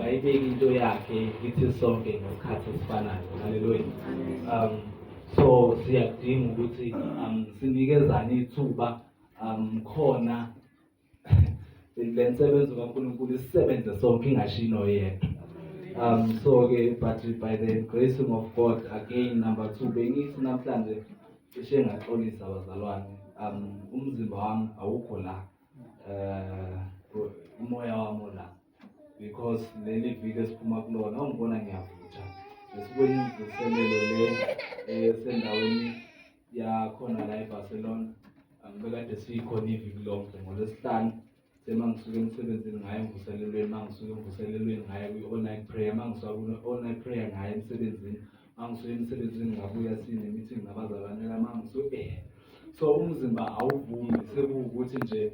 makayibeke into yakhe kithi sonke ngesikhathi esifanayo. Hallelujah. So siyadinga ukuthi sinikezane ithuba khona le nsebenzo kaNkulunkulu isisebenze sonke ingashino yedwa. So but by the grace of God, again, number 2, bengithi namhlanje ishe ngaxolisa abazalwane. Umzimba wami awukho la, umoya wami la, because leli viki esiphuma kulona awungibona ngiyavutha. Lesibona imvuselelo le sendaweni yakhona la eBarcelona. Bekade sikhona iviki lonke ngoLwesihlanu. Mangisuke emsebenzini ngaye emvuselelweni, mangisuke emvuselelweni ngaye kwi-all night prayer, mangisuka kwi-all night prayer ngaye emsebenzini, mangisuke emsebenzini ngabuya sine-meeting nabazalwane la mangisuke so umzimba awuvumi, sekuwukuthi nje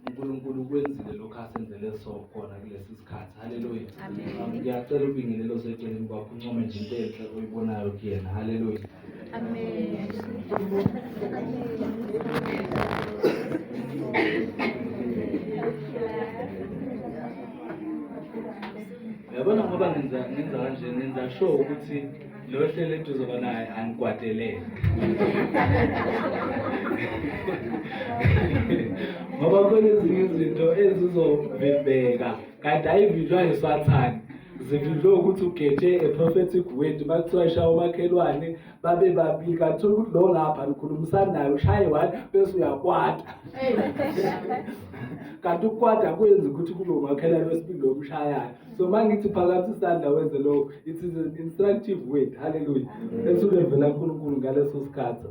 uNkulunkulu kwenzile lokho asenzele so khona kulesi sikhathi. Hallelujah. Ngiyacela ubingelelo seceleni kwakho uncome nje into enhle oyibonayo kuyena. Hallelujah. Amen. Yabona ngoba ngenza kanje, nenza sure ukuthi lo hlelo entuzoba naye anikwatelele. Ngoba khona ezinye izinto ezizovibeka kanti ayivijwa yisathane. Zividwe ukuthi ugethe a prophetic word, bakuthiwa shaya umakhelwane babe babili, kanti ukuthi lo ngapha nikhulumisana naye ushaye one bese uyakwata. Kanti ukukwata kwenza ukuthi kube umakhelwane wesibili lo mshayayo. So mangithi phakathi isandla wenze lokho, it is an instructive word. Hallelujah. Esuke vela uNkulunkulu ngaleso sikhathi.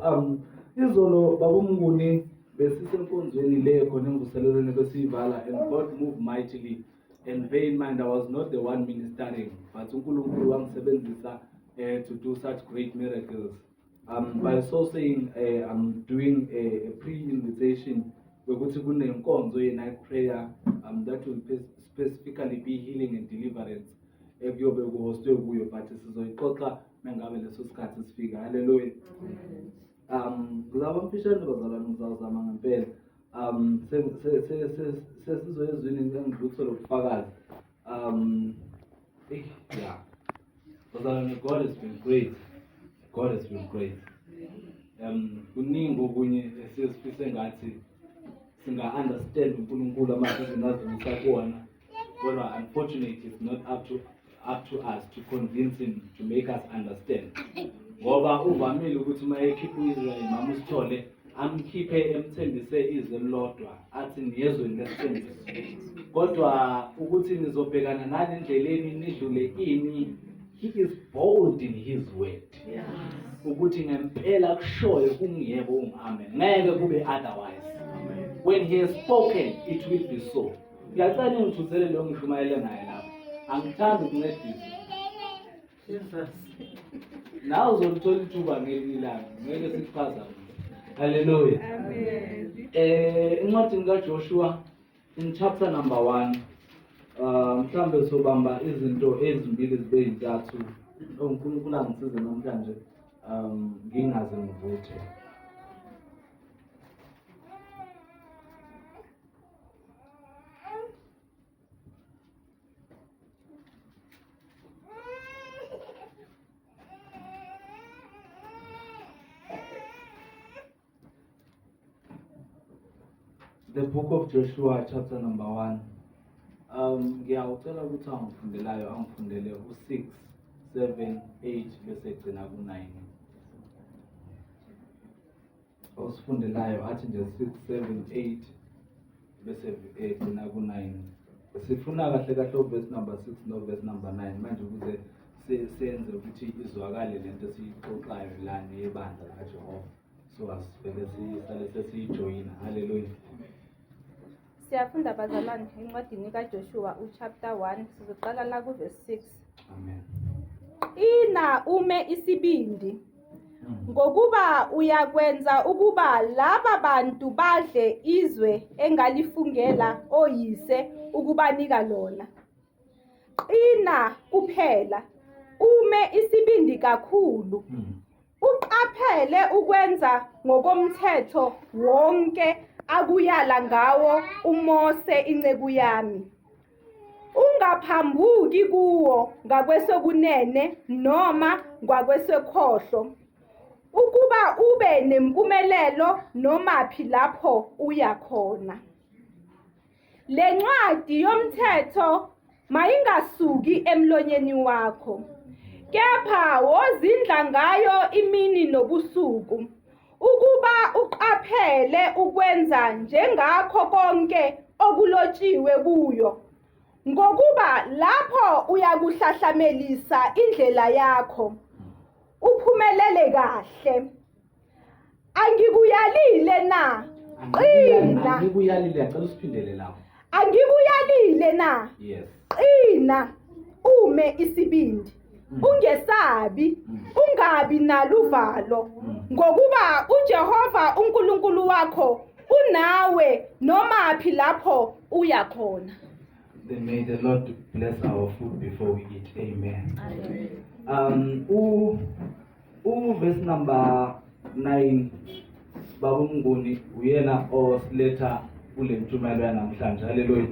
Izolo babomnguni besisenkonzweni le khona emvuselelweni besiyivala, and God moved mightily. And bear in mind, I was not the one ministering, but uNkulunkulu wangisebenzisa to do such great miracles. By so saying, I'm doing a pre-invitation ukuthi kunenkonzo ye-night prayer that will specifically be healing and deliverance ekuyobe kuhostwe kuyo, but sizoyixoxa mengabe leso sikhathi sifika. Hallelujah. Ngizaba mfishane bazalwane, ngizawuzama ngempela. Sesizoyezwini ngidlutho lokufakazi. Yeah. Bazalwane, God has been great. God has been great. Kuningi okunye esifise ngathi singa-understand uNkulunkulu amazwi kuwona, kodwa unfortunately it's not up to us to convince him to make us understand. Ngoba uvamile ukuthi uma ekhipha uIsrael noma usithole amkhiphe emthembise izwe elilodwa athi niyezweni lesithembiso, kodwa ukuthi nizobhekana nani endleleni nidlule ini, he is bold in his word. Ukuthi ngempela kushoyo kungiyebo ungamen, ngeke kube otherwise. When he has spoken, it will be so. Ngiyacela ngithusele lo ngishumayele naye lapha. Angithandi ukuncedisa. Jesus. Nawe uzolithola ithuba ngelilanga, ngeke sikuphazame. Hallelujah. Amen. Incwadi kaJoshua in chapter number 1, mhlambe sobamba izinto ezimbili zibe yintathu. uNkulunkulu angisize namhlanje ngingaze ngivuthe. The book of Joshua, chapter number 1. Ngiyawucela ukuthi angifundelayo angifundele u6, 7, 8 bese egcina ku9. Osifundelayo athi nje 6, 7, 8 bese egcina ku9. Sifuna kahle kahle verse number 6 no verse number 9 manje ukuze senze ukuthi izwakale lento esiyixoxayo la nebandla kaJehova. So asivele sisale sesijoyina. Hallelujah. Siyafunda bazalwane encwadini kaJoshua uchapter 1 sizoqala la kuverse 6. Amen. Ina ume isibindi ngokuba uyakwenza ukuba laba bantu badle izwe engalifungela oyise ukubanika lona. Qina kuphela ume isibindi kakhulu. Uqaphele ukwenza ngokomthetho wonke akuyala ngawo uMose inceku yami. ungaphambuki kuwo ngakwesokunene noma ngakwesekhohlo ukuba ube nempumelelo nomaphi lapho uya khona. Le ncwadi yomthetho mayingasuki emlonyeni wakho, kepha wozindla ngayo imini nobusuku, ukuba uqaphele ukwenza njengakho konke okulotshiwe kuyo, ngokuba lapho uyakuhlahlamelisa indlela yakho, uphumelele kahle. Angikuyalile na? Qina. Angikuyalile, ngicela usiphindele lapho. Angikuyalile na? Yes. Qina, ume isibindi, ungesabi, ungabi naluvalo, ngokuba uJehova uNkulunkulu wakho unawe nomaphi lapho uya khona. Then may the Lord bless our food before we eat. Amen. Amen. Verse number 9, Baba Mnguni uyena osiletha kule ntshumayelo yanamhlanje. Hallelujah.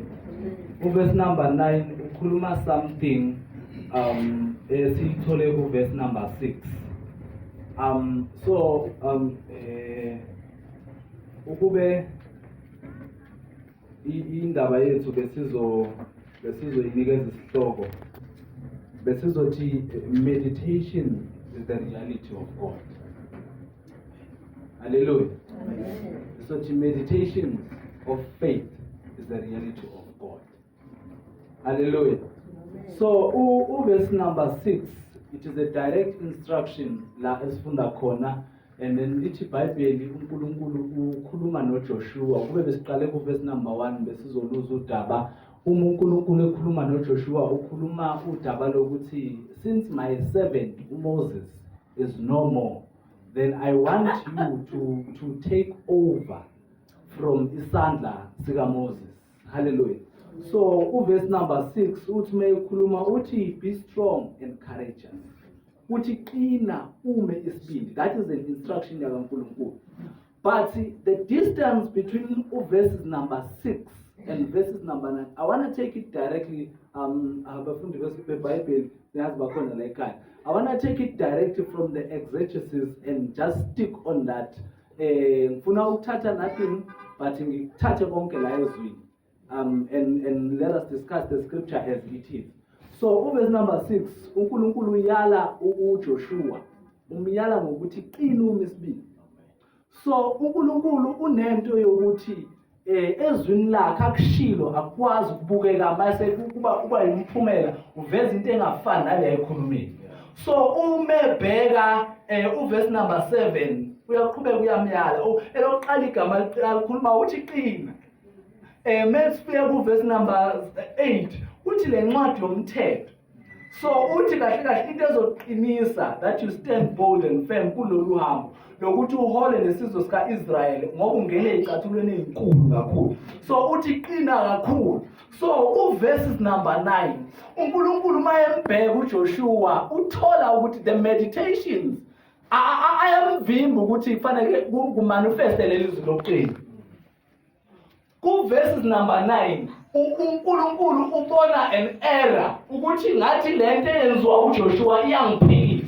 Verse number 9 ukhuluma something esiyithole ku verse number 6. Ukube indaba yethu besizoyinikeza isihloko besizothi meditation is the reality of God. Hallelujah. So meditation of faith is the reality of God. Hallelujah. So verse number 6, it is a direct instruction la esifunda khona, and then lithi iBhayibheli uNkulunkulu ukhuluma noJoshua. Kube besiqale ku verse number 1 besizoluza udaba. uNkulunkulu ekhuluma noJoshua ukhuluma udaba lokuthi since my servant Moses is no more, then I want you to take over from isandla sika Moses. Hallelujah. So verse number 6 uthi meyikhuluma uthi be strong and courageous. Uthi qina ume isibindi. That is an instruction yakaNkulunkulu. But the distance between verses number 6 and verses number 9, I want to take it directly. I want to take it directly from the exegesis and just stick on that. Funa ukuthatha nothing but ngithathe konke la ezwini. And let us discuss the scripture as it is. So verse number 6, uNkulunkulu uyala uJoshua. Umyala ngokuthi qina ume isibindi. So uNkulunkulu unento yokuthi ezwini lakhe akushilo akwazi ukubukeka mase kuba imphumela uveza into engafani nale ayikhulumile. So umebheka uverse number 7 uyaqhubeka uyamyala. Elokuqala igama likhuluma uthi qina. Mesifika ku verse number 8 uthi le ncwadi yomthetho. So uthi kahle kahle into ezoqinisa that you stand bold and firm kulolu hambo lokuthi uhole nesizwe sika Israel ngoba ungene ezicathulweni ezinkulu kakhulu. So uthi qina kakhulu. So verses number 9 uNkulunkulu mayembheka uJoshua uthola ukuthi the meditations ayamvimba ukuthi kufanele kumanifeste lelizwi lokuqina. Ku verses number 9 uNkulunkulu ubona an error ukuthi ngathi lento eyenziwa uJoshua iyangiphikisa.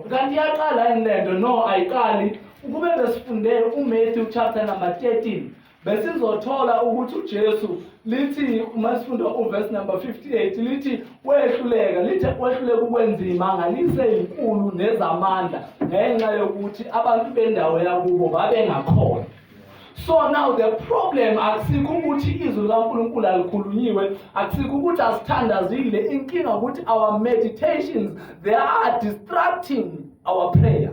Kanti yaqala lento? No, ayiqali. Ukube besifunde uMatthew chapter number 13 besizothola ukuthi uJesu lithi uma sifunda uverse number 58 lithi wehluleka ukwenzima ngalise inkulu nezamandla ngenxa yokuthi abantu bendawo yakubo babengakhona. So now the problem akusikho ukuthi izwi laNkulunkulu alikhulunyiwe, akusikho ukuthi asithandazile. Inkinga ukuthi our meditations they are distracting our prayer.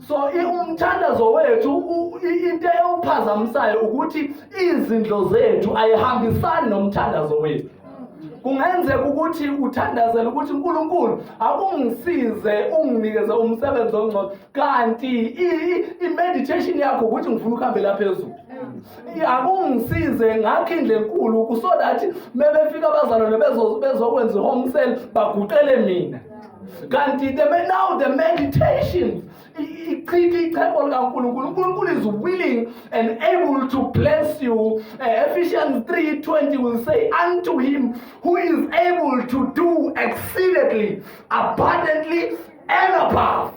So umthandazo wethu into eyophazamisayo ukuthi izindlo zethu ayihambisani nomthandazo wethu. Kungenzeka ukuthi uthandazela ukuthi uNkulunkulu akungisize unginikeze umsebenzi ongcono kanti imeditation yakho ukuthi ngifuna ukuhambe lapha phezulu. Akungisize ngakho indle enkulu so that mebefika abazalwane bezokwenza ihome sale baguqele mina. Kanti now the meditations, uNkulunkulu is willing and able to bless you. Ephesians 3:20 will say, unto him who is able to do exceedingly, abundantly, and above.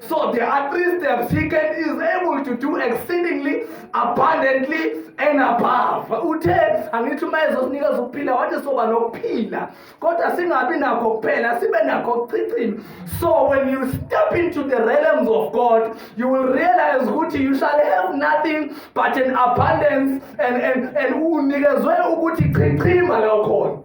So there are 3 steps. He is able to do exceedingly, abundantly, and above. Uthe angithi mayezosinika ukuphila wathi soba nokuphila. Kodwa singabi nakho kuphela, sibe nakho ukuchithini. So when you step into the realms of God, you will realize ukuthi you shall have nothing but an abundance and unikezwe ukuthi chichima la ukhona.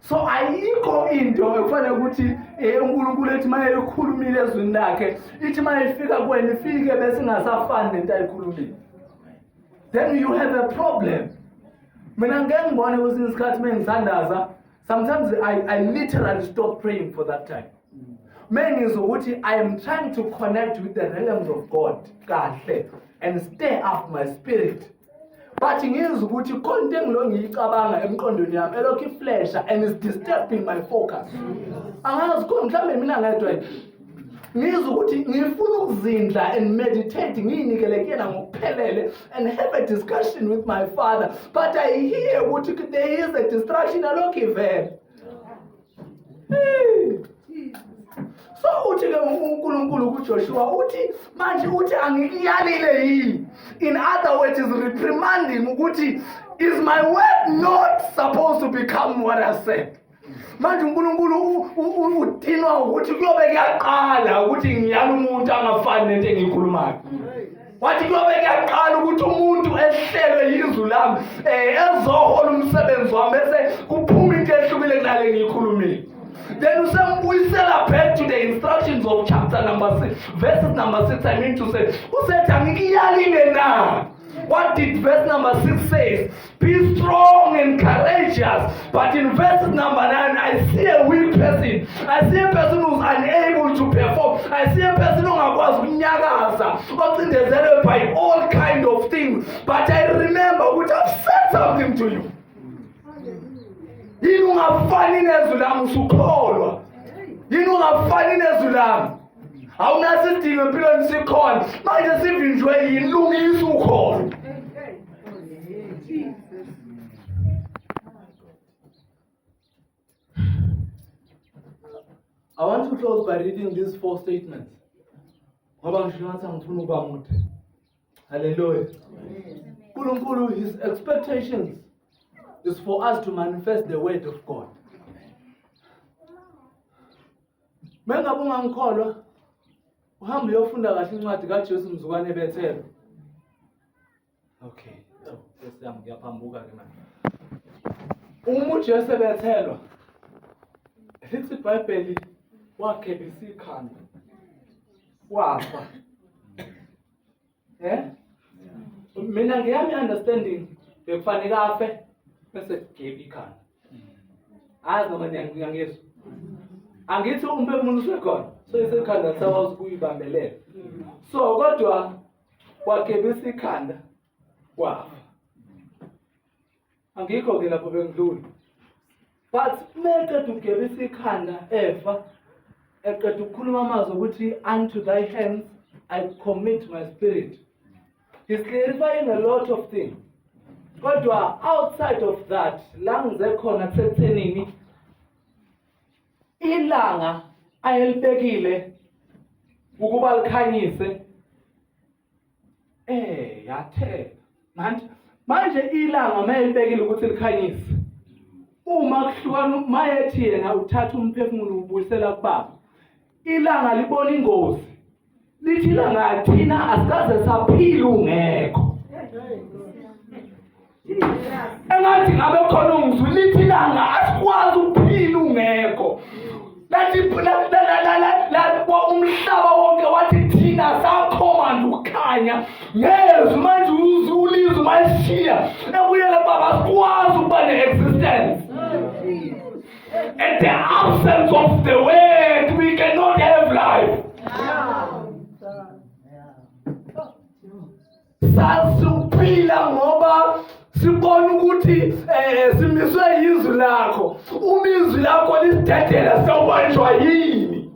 So ayikho into ekufanele ukuthi uNkulunkulu ethi manje ekhulumile ezwini lakhe ithi manje ifika kuwena ifike bese ingasafani nento ayikhulumile. Then you have a problem. Mina ngeke ngibone kwesinye isikhathi mengisandaza, sometimes I literally stop praying for that time. Mengizwe ukuthi I am trying to connect with the realms of God kahle and stir up my spirit. But ngizwe ukuthi konke engilongiyicabanga emqondweni yami elokhu iflesha and is disturbing my focus. Angazi khona mhlawumbe mina ngedwa ngizwe ukuthi ngifuna ukuzindla and meditate ngiyinikele kuyena ngokuphelele and have a discussion with my father, but I hear ukuthi there is a distraction alokhu ivela. So uthi ke uNkulunkulu kuJoshua uthi manje uthi angikuyalile yini. In other words, is reprimanding ukuthi is my word not supposed to become what I said. Manje uNkulunkulu udinwa ukuthi kuyobe kuyaqala ukuthi ngiyala umuntu angafani nento engiyikhulumayo. Wathi kuyobe kuyaqala ukuthi umuntu ehlelwe yizwi lami ezohola umsebenzi wami bese kuphuma into ehlukile kunale engiyikhulumile. Then you say, we sell back to the instructions of chapter number 6, verses number 6, I mean to say, who said, what did verse number 6 say? Be strong and courageous. But in verse number 9, I see a weak person. I see a person who's unable to perform. I see a person who was by all kind of things. But I remember, which I've said something to you. Yini ungafani nezwi lami usukholwa. Yini ungafani nezwi lami. Awunasidingo empilweni sikhona. Manje sivinjwe yini lungisa ukhona. I want to close by reading these 4 statements. Ngoba ngifuna ngifuna ukuba mude. Hallelujah. uNkulunkulu, his expectations is for us to manifest the word of God. Mengabe ungangikholwa, uhambe uyofunda kahle incwadi kaJesu mzukwane eBethel. Okay. Sesiyami ngiyaphambuka ke manje. uJesu ebethelwa. Lithi iBhayibheli wakhebisa ikhanda. Wafa. Mina ngiyami understanding bekufanele afe bese gebe ikhanda. Azi noma ngiyangizwa. Angithi umphefumulo usekhona. So isekhanda sakwazi ukuyibambelela. So kodwa wakhebisa ikhanda wafa. Angikho ke lapho bengidlula. But meke tugebisa ikhanda efa eqeda ukukhuluma amazwi ukuthi unto thy hands I commit my spirit. He's clarifying a lot of things. Kodwa outside of that, la ngize khona kusethenini ilanga ayelibekile ukuba likhanyise yathela. Manje ilanga mayelibekile ukuthi likhanyise. Uma kuhlukana mayethi yena uthatha umphefumulo ubuyisela kubaba. Ilanga libona ingozi. Lithi ilanga thina asikaze saphila ungekho. Engathi ngabe khona ungizwi lithi ilanga asikwazi ukuphila ungekho. Lathi la umhlaba wonke wathi thina sakhoma nje ukukhanya. Ngezwe manje ulizwe mashiya. Ebuyela baba asikwazi ukuba ne-existence. At the absence of the word, we cannot have life. Sasuphila ngoba sibona ukuthi ukuthi simiswe yizwi lakho. Uma izwi lakho lisidedela siyawubanjwa yini?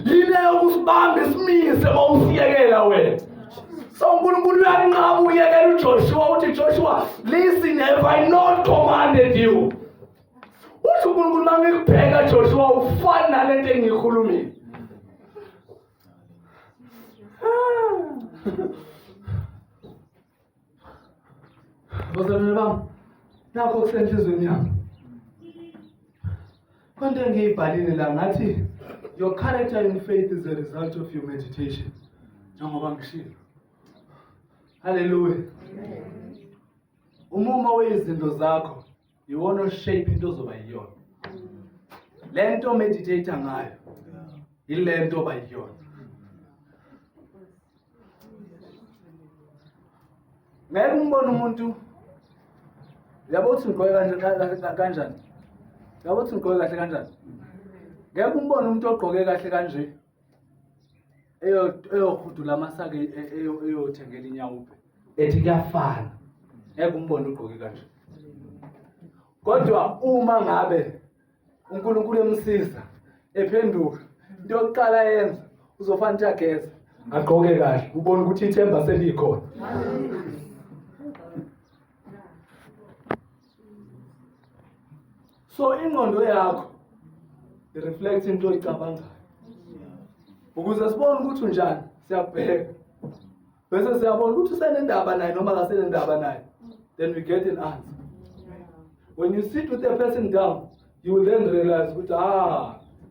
Yini yokusibamba isimise mawusiyekela wena? So uNkulunkulu uyanqaba uyekela uJoshua uthi Joshua, listen, have I not commanded you? Uthi uNkulunkulu mangikubheka Joshua ufana nalento engiyikhulumile. Bazalwane bami, nakho kusenhlizweni yami. Konke engiyibhalile la ngathi your character in faith is a result of your meditation. Njengoba ngishilo. Hallelujah. Umuma wezinto zakho yiwona oshape into ozoba yiyona. Lento meditate ngayo ilento oba yiyona. Ngeke umbone umuntu yabo uthi ngigqoke kanjani? Yabo uthi ngigqoke kahle kanjani? Ngeke umbone umuntu ogqoke kahle kanje eyokhudula amasake eyothengela inyawupe ethi kuyafana. Ngeke umbone ugqoke kanje. Kodwa uma ngabe uNkulunkulu emsiza ephenduka into yokuqala yenza uzofana ukuthi ageza agqoke kahle ubone ukuthi ithemba selikhona. So ingqondo yakho ireflect into oyicabangayo. Ukuze sibone ukuthi unjani siyabheka. Bese siyabona ukuthi usenendaba naye noma akasenendaba naye. Then we get an answer. When you sit with a person down, you will then realize ukuthi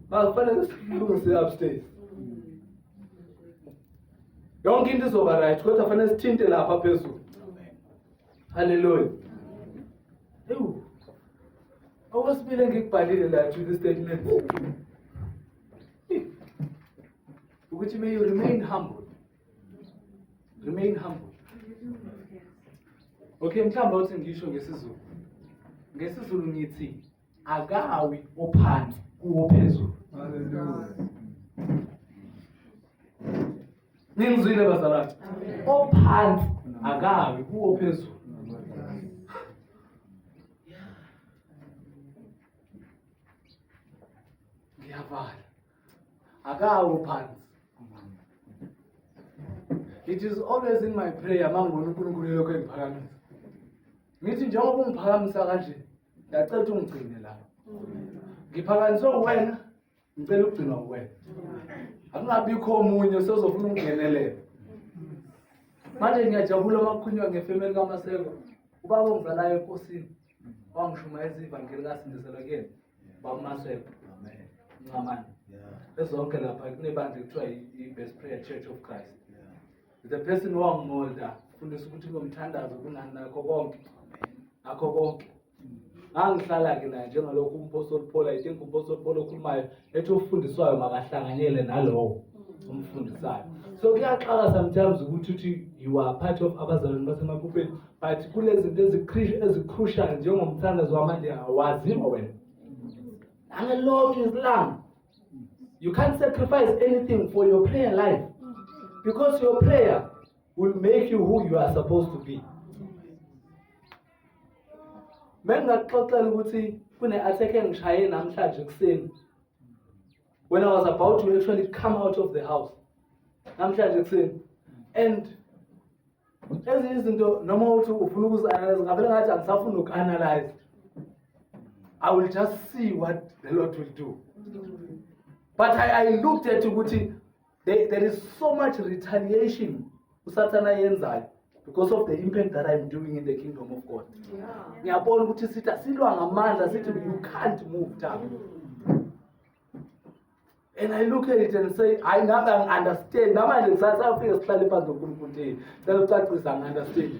makufanele silungise upstairs. Yonke into izoba right kodwa fanele sithinte lapha phezulu. Hallelujah. Okwesibili engikubhalile la to this statement. Ukuthi may you remain humble. Remain humble. Okay, mhlawumbe uthi ngisho ngesizulu. Ngesizulu ngithi akawi ophansi kuwophezulu. Hallelujah. Ningizwile bazalwane. Ophansi akawi kuwophezulu. Akawi phansi. It is always in my prayer mangibona uNkulunkulu lokho engiphakamisa. Ngithi njengoba ungiphakamisa kanje, ngiyacela ukuthi ungigcine la. Ngiphakamiswe wena, ngicela ukugcinwa wena. Akungabikho omunye sozofuna ukungenelela. Manje ngiyajabula makukhulunywa ngefamily kaMaseko. Ubaba ongizalayo enkosini wangishumayeza ivangeli kaSindisela kuyena. Baba Maseko. Amen. Ngamani. Ezonke lapha kunebandla ekuthiwa i-Best Prayer Church of Christ. The person wangimolda fundisa ukuthi ngomthandazo kunani nakho konke. Akho konke. Angihlala ke naye njengalokhu uMpostoli Paul, I think uMpostoli Paul okhulumayo ethi ufundiswayo makahlanganyele nalowo umfundisayo. So kuyaxaka sometimes ukuthi you are part of abazalwane basemaphupheni, but kulezinto ezicrucial njengomthandazo wamanje awaziwa wena. Angelokhu Islam. You can't sacrifice anything for your prayer life because your prayer will make you who you are supposed to be. Mengaxoxela ukuthi kune-attack engishaye namhlanje ekuseni when I was about to actually come out of the house namhlanje ekuseni, and ezinye izinto noma uthi ufuna ukuzi-analyze ngavele ngathi angisafuna uku-analyze. I will just see what the Lord will do. But I looked at ukuthi there is so much retaliation uSathana yenzayo because of the impact that I'm doing in the kingdom of God. Ngiyabona ukuthi sithi asilwa ngamandla sithi you can't move down. And I look at it and say I never understand. Namanje ngisafika sihlale phansi noNkulunkulu ngicacisa ngi-understand.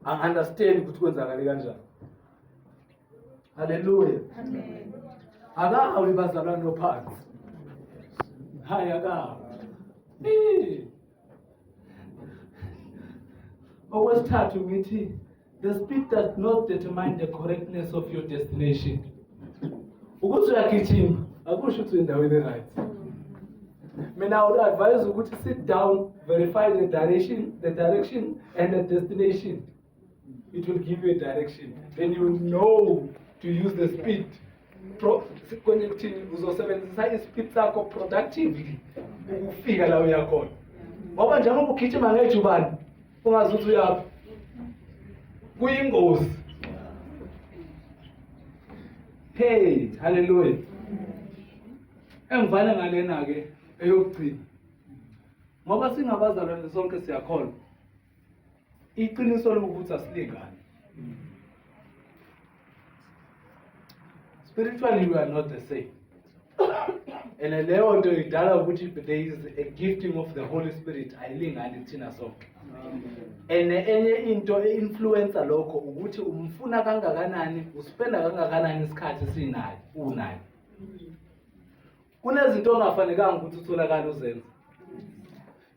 I understand ukuthi kwenzakala kanjani. Hallelujah. Amen. Akawi bazalwane ophansi. Hayi akawi. Okwesithathu ngithi the speed does not determine the correctness of your destination. Ukuthi uyagijima akusho ukuthi endaweni right. Mina I would advise you to sit down, verify the direction and the destination. It will give you a direction. Then you know to use the speed. Uzosebenzisa ispeed sakho productively ukufika la uya khona. Ngoba njengoba ugijima ngejubane ungazuthi uyaphi. Kuyingozi. Hey, hallelujah. Engivana ngalena ke eyokugcina. Ngoba singabazalwane sonke siyakholwa. Iqiniso lokuthi asilingani. Spiritually we are not the same. And leyo nto idala ukuthi there is a gifting of the Holy Spirit ayilingani thina sonke. And enye into influencer lokho ukuthi umfuna kangakanani, uspenda kangakanani isikhathi sinayo, unayo. Kunezinto ongafanekanga ukuthi utholakala uzenza.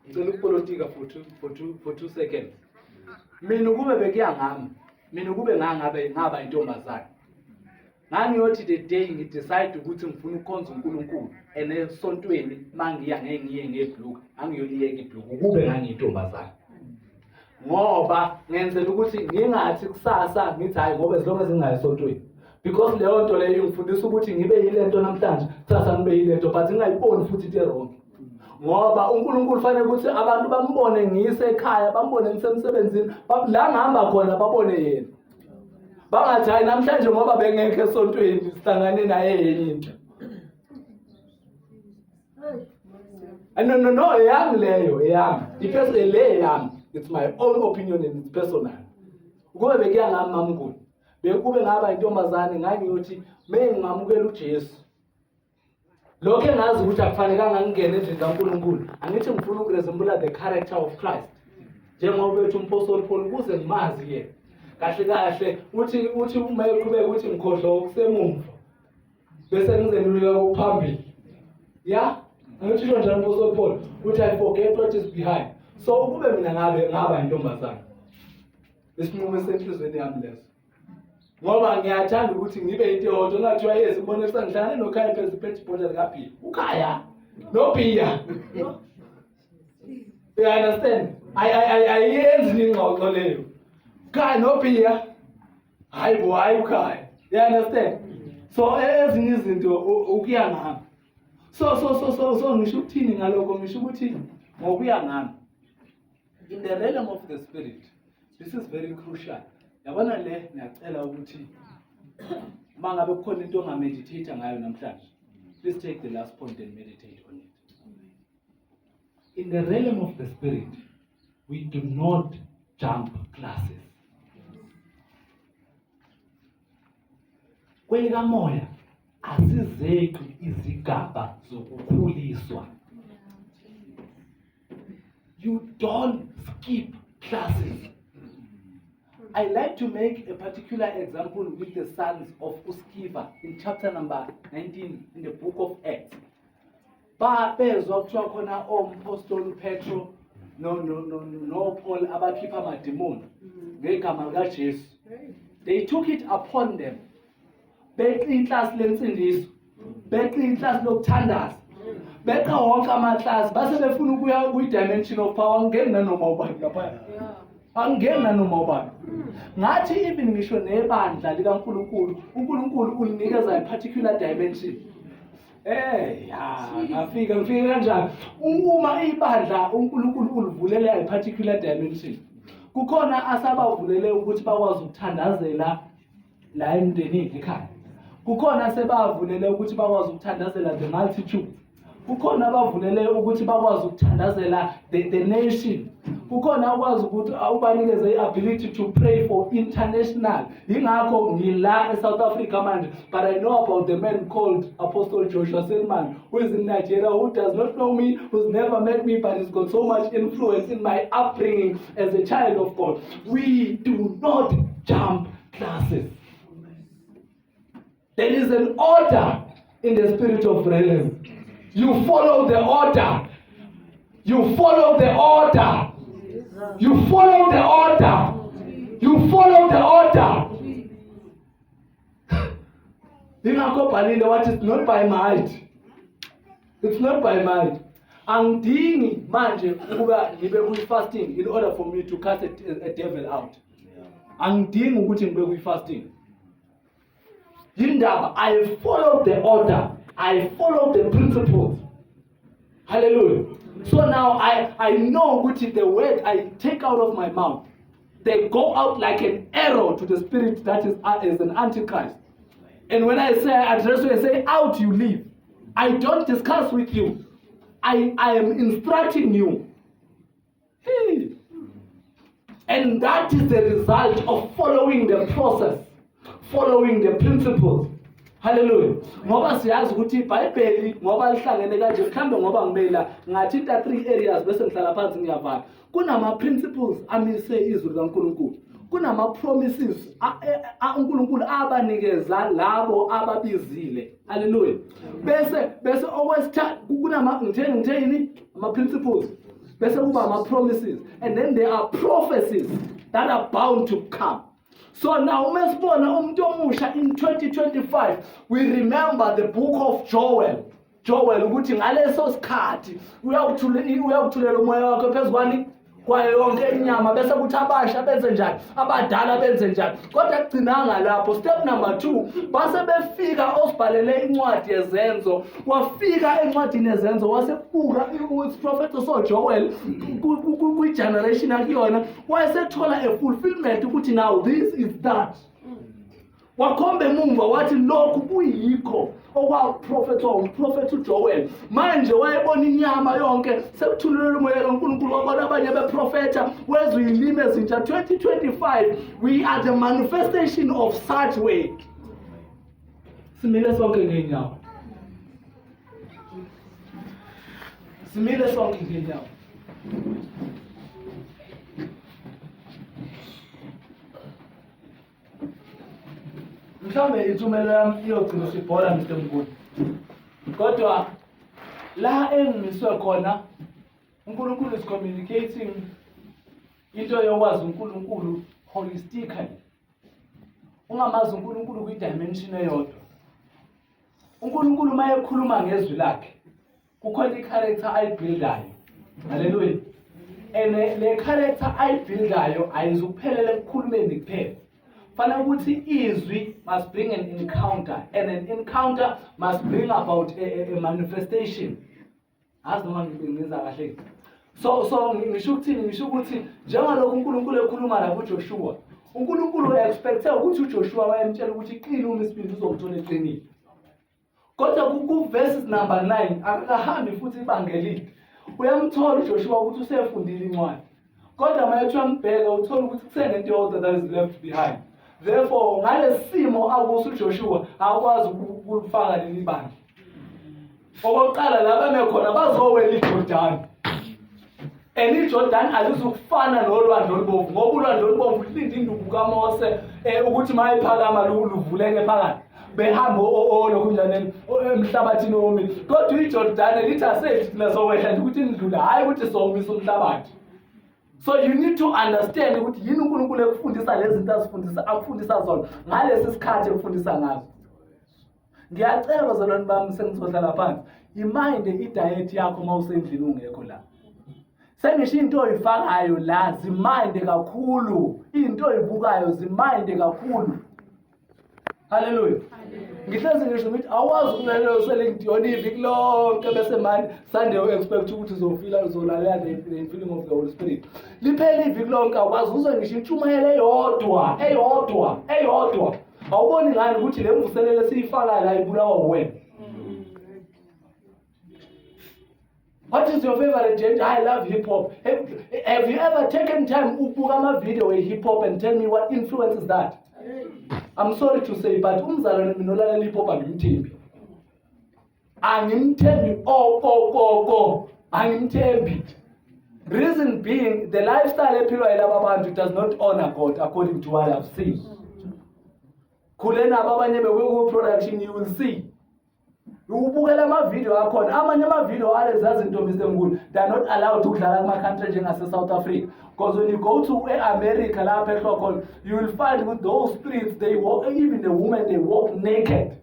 Ngicela ukupolitika for 2 seconds. Mina ukube bekuyangami, mina ukube ngaba intombazana. Ngangiyothi the day ngidecide ukuthi ngifuna ukukhonza uNkulunkulu enesontweni mangiya ngiye ngebhluk, angiyoliyeka ibhluk ukube ngangiyintombazana. Ngoba ngenzela ukuthi ngingathi kusasa ngithi hayi ngoba ezilonke zingayisontweni. Because leyo nto leyo ingifundisa ukuthi ngibe yilento namhlanje, kusasa ngibe yilento but ngingayiboni futhi into wrong. Ngoba uNkulunkulu fanele ukuthi abantu bambone ngiyise ekhaya, bambone ngisemsebenzini, la ngihamba khona babone yena. Bangathi hayi namhlanje ngoba bengekho esontweni sihlangane naye yenye into. No, eyami leyo, eyami. Iphesele le eyami. It's my own opinion and it's personal. Ukube bekuyangami mamkhulu, bekube ngaba intombazane ngangiyothi mengingamukela uJesu. Lokho engazi ukuthi akufanelanga ngingene endlini kaNkulunkulu. Angithi ngifuna ukuresemble the character of Christ. Njengoba bethu uMapostle Paul ukuze ngimazi yena. Kahle kahle uthi uma eqhubeka ukuthi ngikhohlwa okusemumva. Bese ngizenuleka ukuphambili. Yeah? Angithi njalo uMapostle Paul uthi I forget what is behind. So ukube mina ngaba intombazana. Isinqumo senhlizweni yami leso. Ngoba ngiyathanda ukuthi ngibe into yodwa ngathiwa yes ngibone sangihlangane nokhaya phezulu page border kaPhi. Ukhaya. No Pia. You understand? Ayenzi ingxoxo leyo. Ukhaya no Pia. Hayi bo hayi ukhaya. You understand? So ezinye izinto ukuya ngami. So ngisho ukuthini ngalokho ngisho ukuthi ngokuya ngami. In the realm of the spirit, this is very crucial. Yabona le ngiyacela ukuthi mangabe kukhona into ongameditate ngayo namhlanje, please take the last point and meditate on it. In the realm of the spirit, we do not jump classes. Kwelikamoya asizekho izigaba zokukhuliswa. You don't skip classes. I like to make a particular example with the sons of Uskiva in chapter number 19 in the book of Acts. Bezwa kuthiwa khona Apostle Petro no Paul abakhipha amademoni ngegama likaJesu. They took it upon them. Beqi iclass lensindiso, beqi iclass lokuthandaza. Beqa wonke ama-class base befuna ukuya kwi-dimension of power angena noma ubani lapha. Angena noma ubani. Ngathi even ngisho nebandla likaNkulunkulu, uNkulunkulu ulinikeza a particular dimension. Ngifika kanjani? Uma ibandla uNkulunkulu ulivulela a particular dimension. Kukhona asabavulele ukuthi bakwazi ukuthandazela la emndenini ekhaya. Kukhona sebavulele ukuthi bakwazi ukuthandazela the multitude. Kukhona abavulele ukuthi bakwazi ukuthandazela the nation. Kukhona akwazi ukuthi awubanikeze i-ability to pray for international. Ingakho ngila eSouth Africa manje, but I know about the man called Apostle Joshua Selman, who is in Nigeria, who does not know me, who's never met me, but has got so much influence in my upbringing as a child of God. We do not jump classes. There is an order in the spirit of realm. You follow the order. You follow the order. You follow the order. You follow the order. What is not by might. It's not by might. angidingi manje ukuba ngibe kwi-fasting in order for me to cast a devil out. Angidingi ukuthi ngibe kwi-fasting. Yindaba, I follow the order, I follow the principles. Hallelujah. So now I know which is the word I take out of my mouth. They go out like an arrow to the spirit that is an antichrist. And when I say, I address you, I say, out you leave. I don't discuss with you. I am instructing you. Hey. And that is the result of following the process, following the principles. Hallelujah. Ngoba siyazi ukuthi iBhayibheli ngoba lihlangene kanje mhlambe ngoba ngibela ngathinta 3 areas bese ngihlala phansi ngiyavala. Kunama principles amise izwi likaNkulunkulu. Kunama promises uNkulunkulu abanikeza labo ababizile. Hallelujah. Bese okwesithathu kunama ngitheni ama principles. Bese kuba ama promises, and then there are prophecies that are bound to come. So now, in 2025, we remember the book of Joel. Joel, ukuthi ngaleso sikhathi uyawuthulela umoya wakhe phezulu kwayo yonke inyama bese kuthi abasha benze njani, abadala benze njani. Kodwa kugcinanga lapho. Step number 2, base befika osibhalele incwadi yezenzo, wafika encwadini yezenzo wasebuka uprofeta Joel kwi-generation akuyona, wayesethola a fulfillment ukuthi now this is that. Wakhombe emumva wathi lokhu kuyikho okwaprofethwa umprofethi uJoel. Manje wayebona inyama yonke sekuthulelwe umoya kaNkulunkulu wabona abanye beprofetha wezwe ilimi ezintsha. 2025 we are the manifestation of such way. Simile sonke ngenyawo. Simile sonke ngenyawo. Mhlambe ithumelo yami iyogcina sibhola Mr. Mnguni. Kodwa la engimiswe khona uNkulunkulu is communicating into yokwazi uNkulunkulu holistically. Ungamazi uNkulunkulu kwi-dimension eyodwa. uNkulunkulu maye ekhuluma ngezwi lakhe kukhona i-character ayibuildayo. Hallelujah. And le character ayibuildayo ayizuphelele ekukhulumeni kuphela. Fanele ukuthi izwi must bring an encounter, and an encounter must bring about a manifestation. As noma ngibenza kahle. So ngisho ukuthi njengalokho uNkulunkulu ekhuluma la kuJoshua, uNkulunkulu expecte ukuthi uJoshua wayemtshela ukuthi iqine uma isibindi uzomthola eqinile. Kodwa ku verses number 9 akahambi futhi ibangeli. Uyamthola uJoshua ukuthi usefundile incwadi. Kodwa mayethi uyambheka uthola ukuthi kusenento eyodwa that is left behind. Therefore, ngalesimo akuso uJoshua akwazi ukulifaka leli bandla. Okokuqala laba bekhona bazowela iJordan. And iJordan alizukufana nolwandle olubomvu ngoba ulwandle olubomvu lilinda induku kaMose ukuthi mayiphakama luvuleke phakathi. Behamba lokhu njani emhlabathini omile. Kodwa iJordan lithi asethi thina sowehla nje ukuthi indlula hayi ukuthi somisa umhlabathi. So you need to understand ukuthi yini uNkulunkulu ekufundisa lezi zinto akufundisa zona ngalesi sikhathi ekufundisa ngazo. Ngiyacela bazalwane bami sengizohlala phansi, imind i-diet yakho mawusendlini ungekho la. Sengisho into oyifakayo la zimind kakhulu, into oyibukayo zimind kakhulu. Hallelujah. Ngihlezi ngisho ukuthi awazi ukulalela usele ngidiyona iviki lonke bese manje Sunday u-expect ukuthi uzolalela the feeling of the Holy Spirit. Liphela iviki lonke awazi uzwe ngisho intshumayelo eyodwa. Awuboni ngani ukuthi le mvuselelo siyifaka la ibulawa wena. What is your favorite genre? I love hip hop. Have you ever taken time ukubuka ama video e hip hop and tell me what influences that? I'm sorry to say, but umzalwane mina olalela hip hop angimthembi. Angimthembi angimthembi. Reason being, the lifestyle ephilwa yilabo abantu does not honor God according to what I've seen. Khulena abanye beku production, you will see. Ubukela ama video akhona, amanye ama video alezazi into Mr. Mnguni, they are not allowed to kudlala kuma country njengase South Africa. Because when you go to America, you will find with those spirits, they walk, even the women, they walk naked.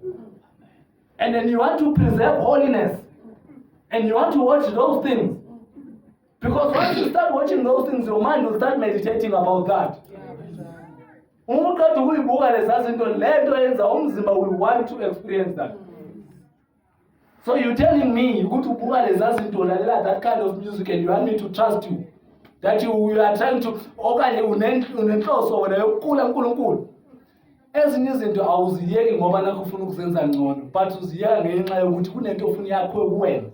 And then you want to preserve holiness. And you want to watch those things. Because once you start watching those things, your mind will start meditating about that. Uqeda ukuyibuka lezi zinto lento yenza umzimba will want to experience that. So you're telling me ukuthi ubuka lezi zinto lalela that kind of music and you want me to trust you that you are trying to okanye unenhloso wena yokukhula uNkulunkulu. Ezinye izinto awuziyeki ngoba nakho ufuna ukuzenza ngcono, but uziyeka ngenxa yokuthi kunento ofuna yakho kuwena.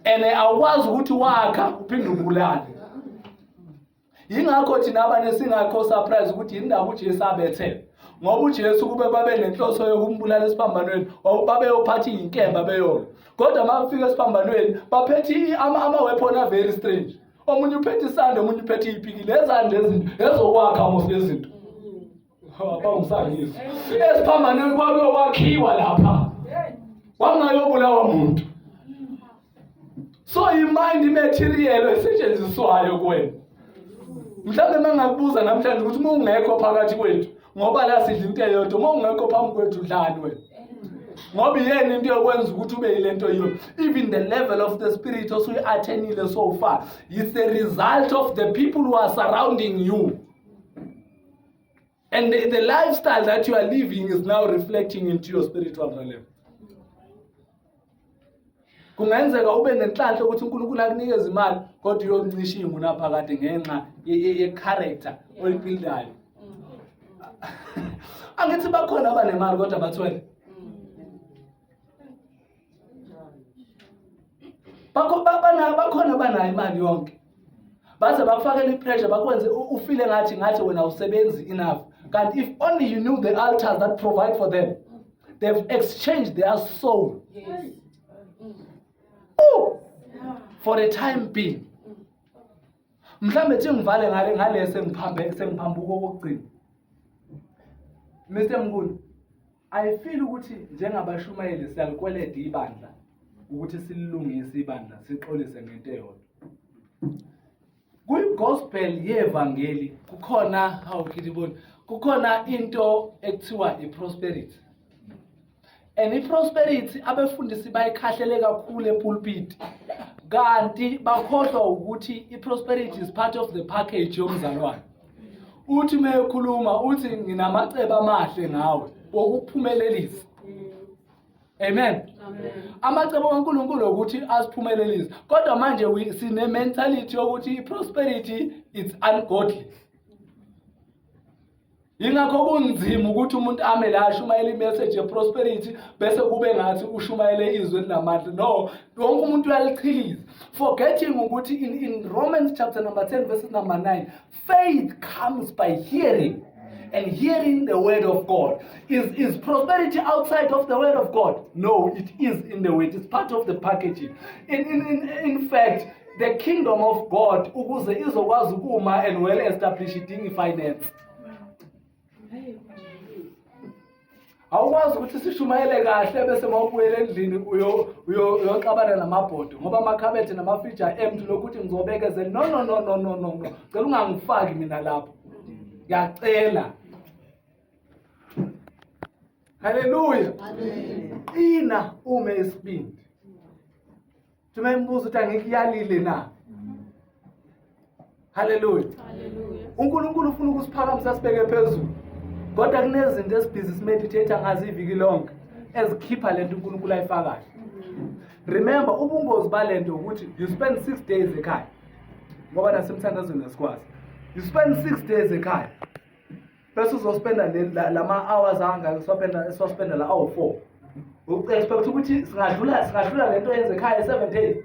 And awukwazi ukuthi wakha uphinde ubulale. Yingakho thina abanye singakho surprise ukuthi indaba uJesu abethele. Ngoba uJesu kube babe nenhloso yokumbulala esiphambanweni, babe yophatha inkemba beyona. Kodwa mafika esiphambanweni baphethe ama-weapon very strange. Omunye uphethe isando, omunye uphethe ipiki. Lezandla ezinto ezokwakha mos lezinto. Abangusangisi. Esiphambanweni kwabe wakhiwa lapha. Wangayobulawa umuntu. So imind material esetshenziswayo kuwena. Mhlawumbe mangakubuza namhlanje ukuthi uma ungekho phakathi kwethu ngoba la sidla into eyodwa, uma ungekho phambi kwethu udlani wena. Ngoba yena into yokwenza ukuthi ube yilento yiyo. Even the level of the spirit osuyi-athenile so far is the result of the people who are surrounding you. And the lifestyle that you are living is now reflecting into your spiritual realm. Kungenzeka ube nenhlanhla ukuthi uNkulunkulu akunikeze imali kodwa uyoncisha inguna phakade ngenxa ye-character oyibuildayo. Angithi bakhona abanemali kodwa bathwele. Bakhona abanayo imali yonke. Baze bakufakela ipressure bakwenze ufile ngathi wena awusebenzi enough. Kanti if only you knew the altars that provide for them, they've exchanged their soul. For a time being. Mhlambe thi ngivale ngale sengiphambuka okugcina. Mr. Mnguni, I feel ukuthi njengabashumayeli siyalikweleda ibandla ukuthi silungise ibandla sixolise ngento eyodwa. Kwi-gospel ye-evangeli kukhona into ekuthiwa i-prosperity. And i-prosperity abefundisi bayikhahlele kakhulu epulpit. Kanti bakhohlwa ukuthi i-prosperity is part of the package yomzalwane. Uthi mekhuluma uthi nginamacebo amahle ngawe okuphumelelisa. Amen. Amacebo kaNkulunkulu ukuthi asiphumelelise. Kodwa manje sine mentality yokuthi i-prosperity is ungodly. Yingakho kunzima ukuthi umuntu ame la ashumayele imessage ye-prosperity bese kube ngathi ushumayele izwi elinamandla. No, wonke umuntu uyalichiliza. Forgetting ukuthi in Romans chapter number 10 verse number 9, faith comes by hearing and hearing the word of God. Is prosperity outside of the word of God? No, it is in the word. It's part of the packaging. In fact, the kingdom of God ukuze izokwazi ukuma and well established idinga finance. Awukwazi ukuthi sishumayele kahle bese mawubuyele endlini uyoxabana namabhodo ngoba amakhabethe namafrija empty lokuthi ngizobekezela. No. Cela ungangifaki mina lapho. Ngiyacela. Hallelujah. Ina ume isibindi. Tumembuza ukuthi angikuyalile na. Hallelujah. uNkulunkulu ufuna ukusiphakamisa sibeke phezulu. Kodwa kunezinto esibhizi meditate ngazi iviki lonke ezikhipha lento uNkulunkulu ayifakayo. Remember ubungozi balento ukuthi you spend 6 days ekhaya. Ngoba nasemthandazweni esikwazi. You spend 6 days ekhaya. Bese uzospenda lama hours anga sospenda la awu 4. Uexpect ukuthi singadlula lento yenze ekhaya 7 days.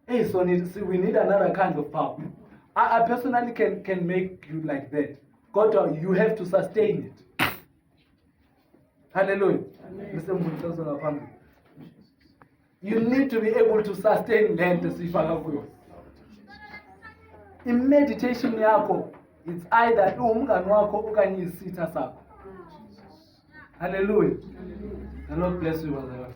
Hey, so we need another kind of power. I personally can make you like that. God, you have to sustain it. Hallelujah. Amen. You need to be able to sustain land. In meditation yako, it's either umngani wakho okanye isitha sakho. Hallelujah. The Lord bless you, brother.